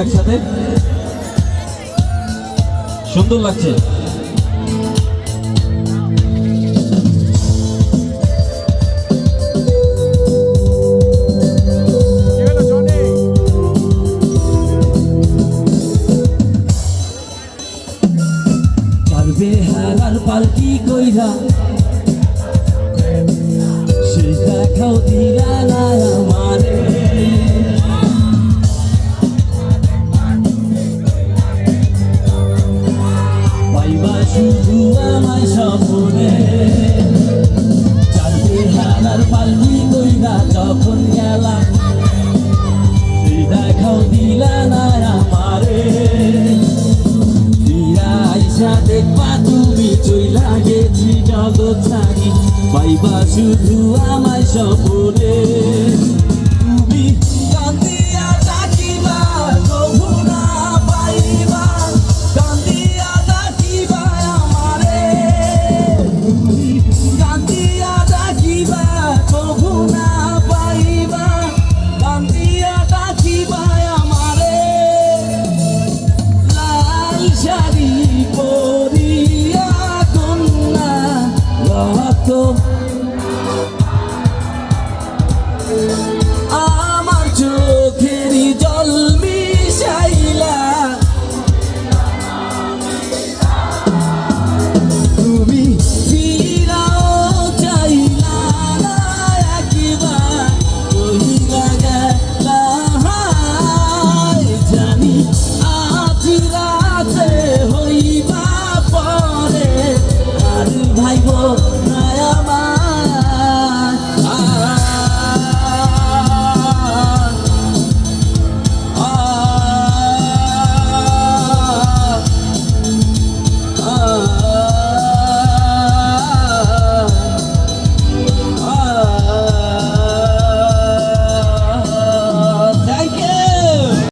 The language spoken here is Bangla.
একসাথে, সুন্দর লাগছে। বেহালার পালকি কইরা সেই দেখাও দিলা না আমারে, পাইবা শুধু আমায় স্বপ্নে। চার বেহালার পালকি কইরা যখন গেলা সেই দেখাও দিলা না আমারে, দেখবা তুমি চইলা গেছি জগৎ ছাড়ি, পাইবা শুধু আমায় স্বপ্নে। তুমি কান্দিয়া ডাকিবা কভু না পাইবা, কান্দিয়া ডাকিবা আমারে, তুমি কান্দিয়া ডাকিবা কভু না পাইবা, কান্দিয়া ডাকিবা আমারে। লাল শাড়ি পরিয়া কন্যা রক্ত